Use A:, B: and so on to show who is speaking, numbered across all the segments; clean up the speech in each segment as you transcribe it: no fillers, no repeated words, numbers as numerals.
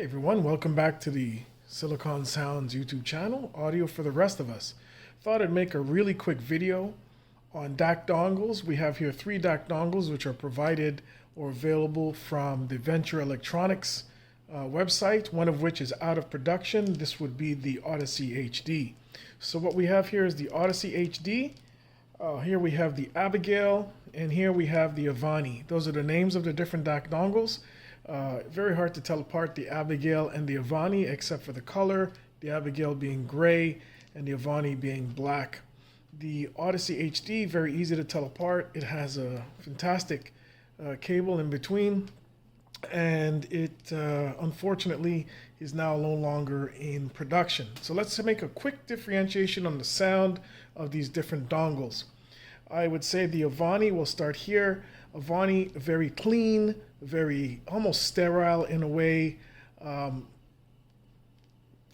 A: Everyone, welcome back to the Silicon Sounds YouTube channel, audio for the rest of us. Thought I'd make a really quick video on DAC dongles. We have here 3 DAC dongles which are provided or available from the Venture Electronics website, one of which is out of production. This would be the OdysseyHD. So what we have here is the OdysseyHD. Here we have the Abigail, and here we have the Avani. Those are the names of the different DAC dongles. Very hard to tell apart the Abigail and the Avani, except for the color, the Abigail being gray and the Avani being black. The OdysseyHD, very easy to tell apart. It has a fantastic cable in between, and it unfortunately is now no longer in production. So let's make a quick differentiation on the sound of these different dongles. I would say the Avani, will start here. Avani, very clean, very almost sterile in a way.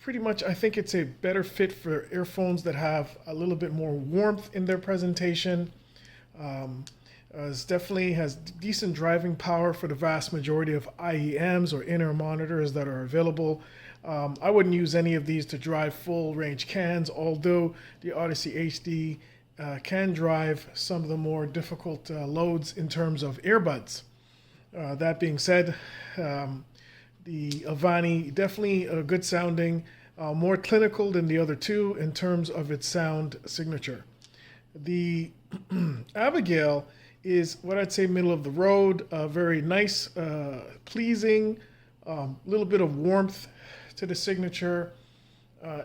A: Pretty much, I think it's a better fit for earphones that have a little bit more warmth in their presentation. It definitely has decent driving power for the vast majority of IEMs or in-ear monitors that are available. I wouldn't use any of these to drive full range cans, although the OdysseyHD can drive some of the more difficult loads in terms of earbuds. That being said, the Avani, definitely a good sounding, more clinical than the other two in terms of its sound signature. The Abigail is what I'd say middle of the road, very nice, pleasing, little bit of warmth to the signature.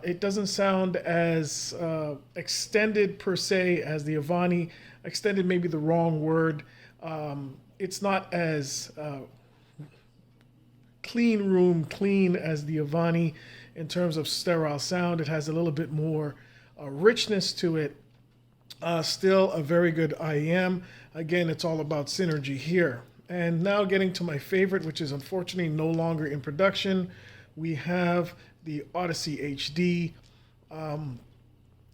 A: It doesn't sound as extended per se as the Avani. Extended may be the wrong word. It's not as clean as the Avani in terms of sterile sound. It has a little bit more richness to it. Still a very good IEM. Again, it's all about synergy here. And now getting to my favorite, which is unfortunately no longer in production, we have the OdysseyHD.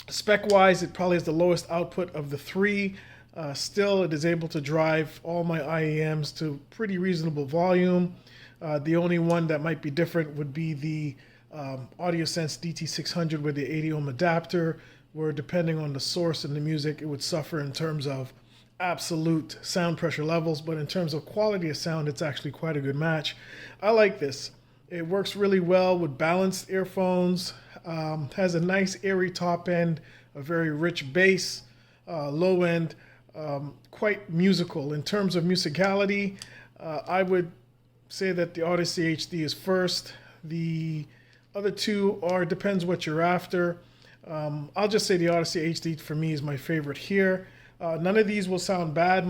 A: Spec-wise, it probably has the lowest output of the 3. Still, it is able to drive all my IEMs to pretty reasonable volume. The only one that might be different would be the AudioSense DT600 with the 80 ohm adapter, where depending on the source and the music, it would suffer in terms of absolute sound pressure levels, but in terms of quality of sound, it's actually quite a good match. I like this. It works really well with balanced earphones, has a nice airy top end, a very rich bass, low end, quite musical. In terms of musicality, I would say that the OdysseyHD is first. The other two depends what you're after. I'll just say the OdysseyHD for me is my favorite here. None of these will sound bad.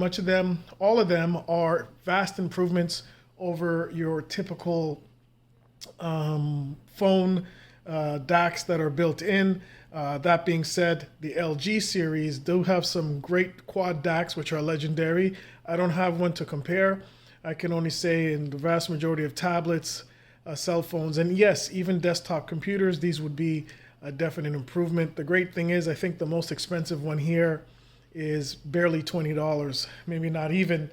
A: All of them are vast improvements over your typical phone DACs that are built in. That being said, the LG series do have some great quad DACs which are legendary. I don't have one to compare. I can only say in the vast majority of tablets, cell phones, and yes, even desktop computers, these would be a definite improvement. The great thing is, I think the most expensive one here is barely $20, maybe not even.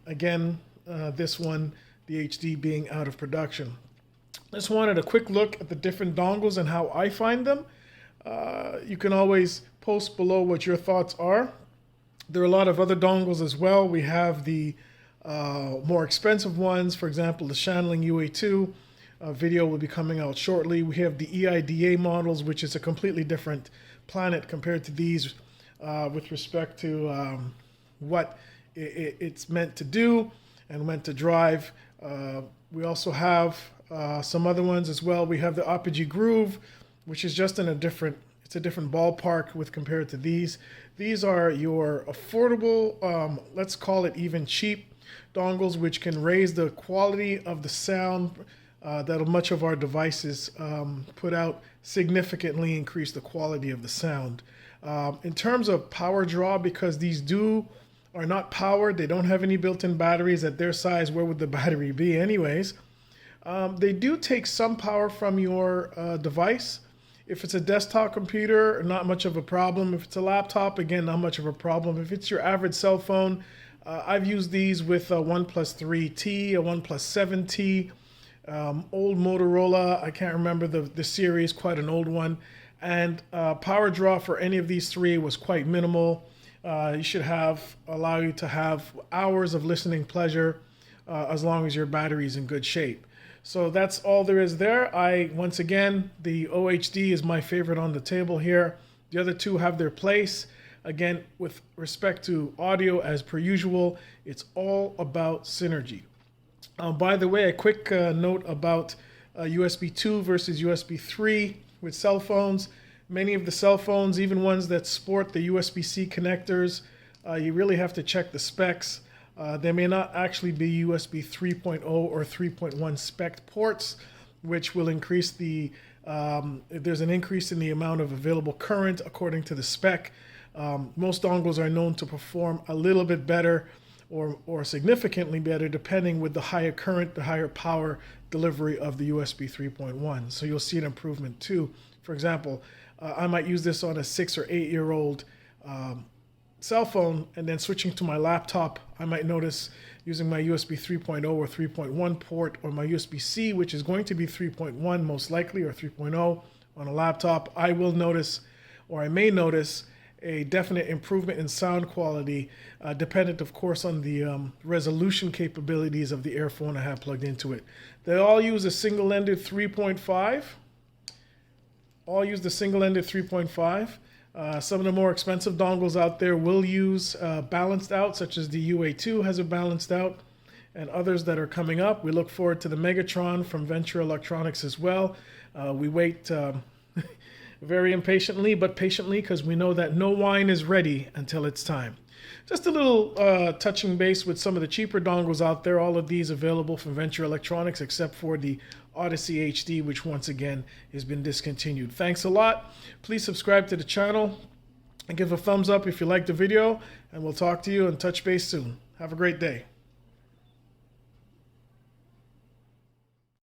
A: Again, this one, the HD being out of production. Just wanted a quick look at the different dongles and how I find them. You can always post below what your thoughts are. There are a lot of other dongles as well. We have the more expensive ones, for example, the Shanling UA2 video will be coming out shortly. We have the EIDA models, which is a completely different planet compared to these with respect to what it's meant to do and meant to drive. We also have some other ones as well. We have the Apogee Groove, which is just in a different ballpark with compared to these. These are your affordable, let's call it even cheap dongles, which can raise the quality of the sound that much of our devices put out, significantly increase the quality of the sound. In terms of power draw, because these are not powered, they don't have any built-in batteries at their size. Where would the battery be anyways? They do take some power from your device. If it's a desktop computer, not much of a problem. If it's a laptop, again, not much of a problem. If it's your average cell phone, I've used these with a OnePlus 3T, a OnePlus 7T. Old Motorola, I can't remember the series, quite an old one. And power draw for any of these three was quite minimal. You should allow you to have hours of listening pleasure as long as your battery is in good shape. So that's all there is there. Once again, the OHD is my favorite on the table here. The other two have their place. Again, with respect to audio, as per usual, it's all about synergy. By the way, a quick note about USB 2 versus USB 3 with cell phones. Many of the cell phones, even ones that sport the USB-C connectors, you really have to check the specs. They may not actually be USB 3.0 or 3.1 spec ports, which will increase there's an increase in the amount of available current according to the spec. Most dongles are known to perform a little bit better or significantly better depending with the higher current, the higher power delivery of the USB 3.1. So you'll see an improvement too. For example, I might use this on a 6 or 8 year old cell phone, and then switching to my laptop, I might notice using my USB 3.0 or 3.1 port, or my USB-C, which is going to be 3.1 most likely, or 3.0 on a laptop, I will notice, or I may notice, a definite improvement in sound quality, dependent, of course, on the resolution capabilities of the earphone I have plugged into it. They all use a single-ended 3.5. All use the single-ended 3.5. Some of the more expensive dongles out there will use balanced out, such as the UA2 has a balanced out, and others that are coming up. We look forward to the Megatron from Venture Electronics as well. We wait very impatiently, but patiently, because we know that no wine is ready until it's time. Just a little touching base with some of the cheaper dongles out there. All of these available from Venture Electronics, except for the OdysseyHD, which once again has been discontinued. Thanks a lot. Please subscribe to the channel and give a thumbs up if you liked the video, and we'll talk to you and touch base soon. Have a great day.